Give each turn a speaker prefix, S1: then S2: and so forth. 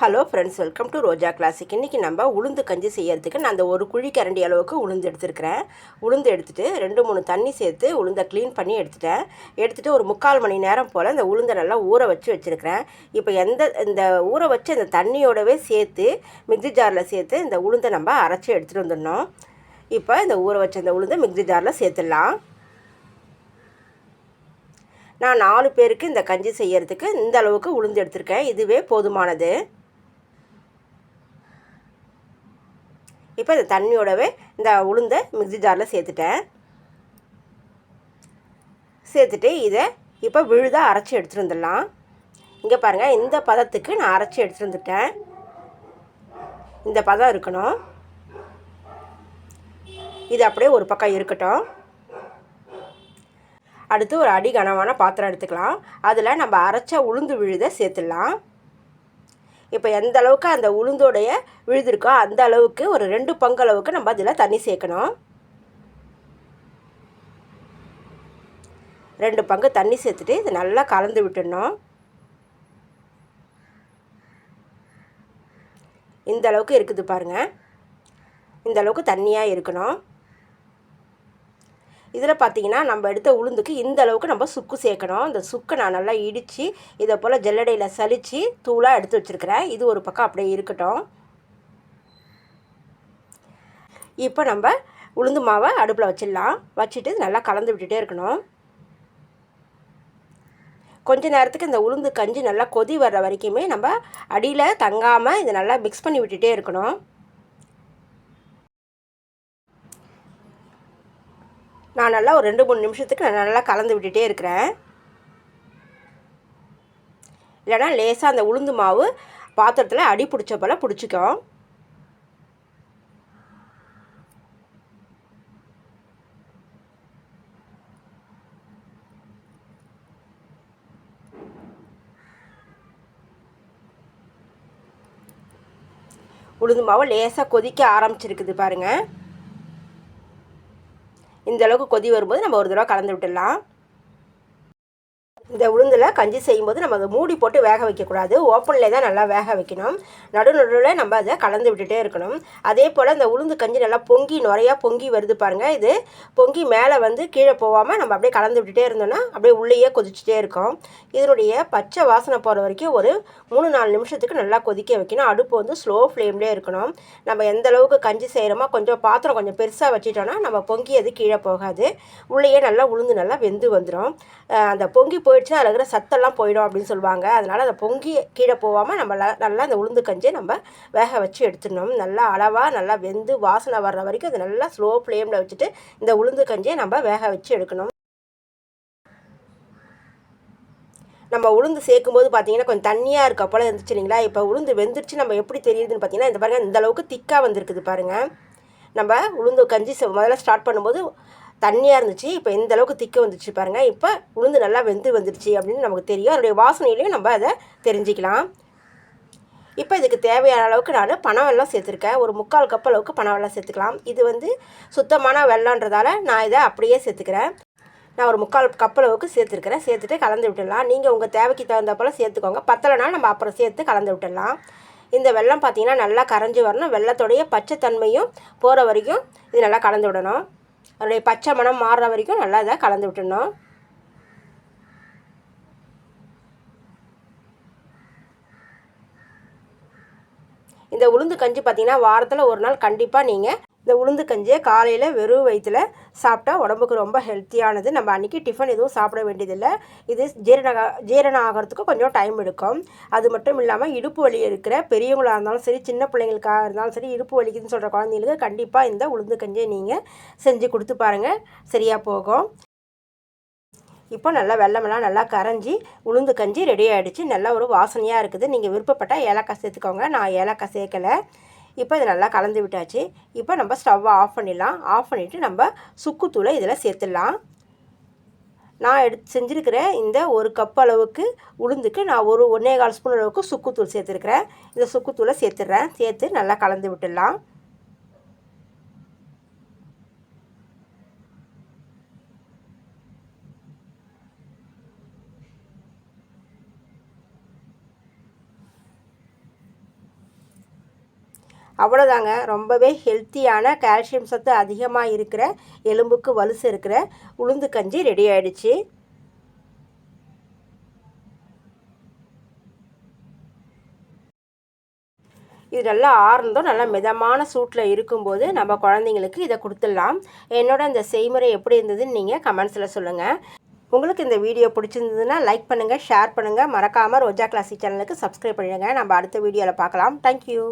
S1: Hello friends, welcome to Roja classic. இன்றைக்கி நம்ம உளுந்து கஞ்சி செய்யறதுக்கு நான் அந்த ஒரு குழி கரண்டி அளவுக்கு உளுந்து எடுத்துருக்கிறேன். உளுந்து எடுத்துகிட்டு 2-3 தண்ணி சேர்த்து உளுந்தை க்ளீன் பண்ணி எடுத்துகிட்டு ஒரு 3/4 மணி நேரம் போல் இந்த உளுந்தை நல்லா ஊற வச்சுருக்கிறேன். இப்போ இந்த ஊற வச்சு அந்த தண்ணியோடவே சேர்த்து மிக்ஸி ஜாரில் சேர்த்து இந்த உளுந்தை நம்ம அரைச்சி எடுத்துகிட்டு வந்துடணும். இப்போ இந்த ஊற வச்ச இந்த உளுந்தை மிக்ஸி ஜாரில் சேர்த்துடலாம். நான் 4 பேருக்கு இந்த கஞ்சி செய்யறதுக்கு இந்த அளவுக்கு உளுந்து எடுத்திருக்கேன். இதுவே போதுமானது. இப்போ இந்த தண்ணியோடவே இந்த உளுந்தை மிக்ஸி ஜாரில் சேர்த்துட்டு இதை இப்போ விழுதாக அரைச்சி எடுத்துகிட்டு வந்துடலாம். இங்கே பாருங்கள், இந்த பதத்துக்கு நான் அரைச்சி எடுத்துகிட்டு வந்துட்டேன். இந்த பதம் இருக்கணும். இது அப்படியே ஒரு பக்கம் இருக்கட்டும். அடுத்து ஒரு அடி கனமான பாத்திரம் எடுத்துக்கலாம். அதில் நம்ம அரைச்ச உளுந்து விழுதை சேர்த்துடலாம். இப்போ எந்த அளவுக்கு அந்த உளுந்தோடைய விழுதிருக்கோ அந்த அளவுக்கு ஒரு 2 பங்கு அளவுக்கு நம்ம அதில் தண்ணி சேர்க்கணும். 2 பங்கு தண்ணி சேர்த்துட்டு இது நல்லா கலந்து விட்டுடணும். இந்த அளவுக்கு இருக்குது பாருங்கள். இந்த அளவுக்கு தண்ணியாக இருக்கணும். இதில் பார்த்திங்கன்னா நம்ம எடுத்த உளுந்துக்கு இந்த அளவுக்கு நம்ம சுக்கு சேர்க்கணும். இந்த சுக்கை நான் நல்லா இடித்து இதை போல் ஜல்லடையில் சலித்து தூளாக எடுத்து வச்சுருக்கிறேன். இது ஒரு பக்கம் அப்படியே இருக்கட்டும். இப்போ நம்ம உளுந்து மாவை அடுப்பில் வச்சுட்டு நல்லா கலந்து விட்டுட்டே இருக்கணும். கொஞ்ச நேரத்துக்கு இந்த உளுந்து கஞ்சி நல்லா கொதி வர்ற வரைக்குமே நம்ம அடியில் தங்காமல் இதை நல்லா மிக்ஸ் பண்ணி விட்டுட்டே இருக்கணும். நான் நல்லா ஒரு 2-3 நிமிஷத்துக்கு நான் நல்லா கலந்து விட்டுட்டே இருக்கிறேன். இல்லைனா லேசாக அந்த உளுந்து மாவு பாத்திரத்தில் அடி பிடிச்ச போல் பிடிச்சிக்கும். உளுந்து மாவு லேசாக கொதிக்க ஆரம்பிச்சிருக்குது பாருங்கள். இந்த அளவுக்கு கொதி வரும்போது நம்ம ஒரு தடவை கலந்து விட்டுடலாம். இந்த உளுந்தில் கஞ்சி செய்யும்போது நம்ம அதை மூடி போட்டு வேக வைக்கக்கூடாது. ஓப்பனில் தான் நல்லா வேக வைக்கணும். நடுவில் நம்ம அதை கலந்து விட்டுட்டே இருக்கணும். அதே போல் இந்த உளுந்து கஞ்சி நல்லா நுறையாக பொங்கி வருது பாருங்கள். இது பொங்கி மேலே வந்து கீழே போகாமல் நம்ம அப்படியே கலந்து விட்டுட்டே இருந்தோம்னா அப்படியே உள்ளேயே கொதிச்சுட்டே இருக்கும். இதனுடைய பச்சை வாசனை போகிற வரைக்கும் ஒரு 3-4 நிமிஷத்துக்கு நல்லா கொதிக்க வைக்கணும். அடுப்பு வந்து ஸ்லோ ஃப்ளேம்லேயே இருக்கணும். நம்ம எந்த அளவுக்கு கஞ்சி செய்கிறோமோ பாத்திரம் கொஞ்சம் பெருசாக வச்சிட்டோன்னா நம்ம பொங்கி அது கீழே போகாது. உள்ளேயே நல்லா உளுந்து நல்லா வெந்து வந்துடும். அந்த பொங்கி போயிடுச்சுன்னா அதில் இருக்கிற சத்தெல்லாம் போயிடும் அப்படின்னு சொல்லுவாங்க. அதனால் அந்த பொங்கி கீழே போகாமல் நம்ம நல்லா அந்த உளுந்து கஞ்சியை நம்ம வேக வச்சு எடுத்துடணும். நல்லா அளவாக நல்லா வெந்து வாசனை வர்ற வரைக்கும் அது நல்லா ஸ்லோ ஃப்ளேமில் வச்சுட்டு இந்த உளுந்து கஞ்சியை நம்ம வேக வச்சு எடுக்கணும். நம்ம உளுந்து சேர்க்கும்போது பார்த்திங்கன்னா கொஞ்சம் தண்ணியாக இருக்க போல் இருந்துச்சு இல்லைங்களா? இப்போ உளுந்து வெந்துருச்சு நம்ம எப்படி தெரியுதுன்னு பார்த்திங்கன்னா இந்த பாருங்கள், இந்த அளவுக்கு திக்காக வந்திருக்குது பாருங்கள். நம்ம உளுந்து கஞ்சி முதல்ல ஸ்டார்ட் பண்ணும்போது தண்ணியாக இருந்துச்சு. இப்போ எந்த அளவுக்கு திக்க வந்துச்சு பாருங்கள். இப்போ உளுந்து நல்லா வந்துடுச்சு அப்படின்னு நமக்கு தெரியும். அதனுடைய வாசனையிலையும் நம்ம அதை தெரிஞ்சிக்கலாம். இப்போ இதுக்கு தேவையான அளவுக்கு நான் பனவெல்லம் சேர்த்துருக்கேன். ஒரு 3/4 கப் அளவுக்கு பனவெல்லம் சேர்த்துக்கலாம். இது வந்து சுத்தமான வெல்லன்றதால நான் இதை அப்படியே சேர்த்துக்கிறேன். நான் ஒரு 3/4 கப் அளவுக்கு சேர்த்துட்டு கலந்து விட்டுடலாம். நீங்கள் உங்கள் தேவைக்கு தகுந்த போல் சேர்த்துக்கோங்க. பத்தலைனா நம்ம அப்புறம் சேர்த்து கலந்து விட்டுடலாம். இந்த வெல்லம் பார்த்திங்கன்னா நல்லா கரைஞ்சி வரணும். வெல்லத்தோடைய பச்சை தன்மையும் போகிற வரைக்கும் இது நல்லா கலந்து விடணும். அதனுடைய பச்சை மணம் மாறுற வரைக்கும் நல்லா இதை கலந்து விட்டுடணும். இந்த உளுந்து கஞ்சி பார்த்திங்கன்னா வாரத்தில் ஒரு நாள் கண்டிப்பாக நீங்கள் இந்த உளுந்து கஞ்சியை காலையில் வெறும் வயிற்றில் சாப்பிட்டா உடம்புக்கு ரொம்ப ஹெல்த்தியானது. நம்ம அன்றைக்கி டிஃபன் எதுவும் சாப்பிட வேண்டியதில்லை. இது ஜீரணம் ஆகிறதுக்கு கொஞ்சம் டைம் எடுக்கும். அது மட்டும் இல்லாமல் இடுப்பு வலி இருக்கிற பெரியவங்களாக இருந்தாலும் சரி, சின்ன பிள்ளைங்களுக்காக இருந்தாலும் சரி, இடுப்பு வலிக்குதுன்னு சொல்கிற குழந்தைங்களுக்கு கண்டிப்பாக இந்த உளுந்து கஞ்சியை நீங்கள் செஞ்சு கொடுத்து பாருங்கள், சரியாக போகும். இப்போ நல்லா வெல்லமெல்லாம் நல்லா கரைஞ்சி உளுந்து கஞ்சி ரெடி ஆகிடுச்சு. நல்லா ஒரு வாசனையாக இருக்குது. நீங்கள் விருப்பப்பட்டால் ஏலக்காய் சேர்த்துக்கோங்க. நான் ஏலக்காய் சேர்க்கலை. இப்போ இதை நல்லா கலந்து விட்டாச்சு. இப்போ நம்ம ஸ்டவ்வை ஆஃப் பண்ணிடலாம். ஆஃப் பண்ணிவிட்டு நம்ம சுக்குத்தூளை இதில் சேர்த்துடலாம். நான் செஞ்சுருக்கிற இந்த 1 கப் அளவுக்கு உளுந்துக்கு நான் ஒரு 1.25 ஸ்பூன் அளவுக்கு சுக்குத்தூள் சேர்த்துருக்கிறேன். இந்த சுக்குத்தூளை சேர்த்து நல்லா கலந்து விட்டுடலாம். அவ்வளோதாங்க. ரொம்பவே ஹெல்த்தியான கால்சியம் சத்து அதிகமாக இருக்கிற எலும்புக்கு வலுசு இருக்கிற உளுந்து கஞ்சி ரெடி ஆகிடுச்சு. இது நல்லா ஆறுனதும் நல்லா மிதமான சூட்டில் இருக்கும்போது நம்ம குழந்தைங்களுக்கு இதை கொடுத்துடலாம். என்னோட இந்த செய்முறை எப்படி இருந்ததுன்னு நீங்கள் கமெண்ட்ஸில் சொல்லுங்கள். உங்களுக்கு இந்த வீடியோ பிடிச்சிருந்ததுன்னா லைக் பண்ணுங்கள், ஷேர் பண்ணுங்கள். மறக்காமல் ரோஜா கிளாசிக் சேனலுக்கு சப்ஸ்கிரைப் பண்ணிடுங்க. நம்ம அடுத்த வீடியோவில் பார்க்கலாம். தேங்க்யூ.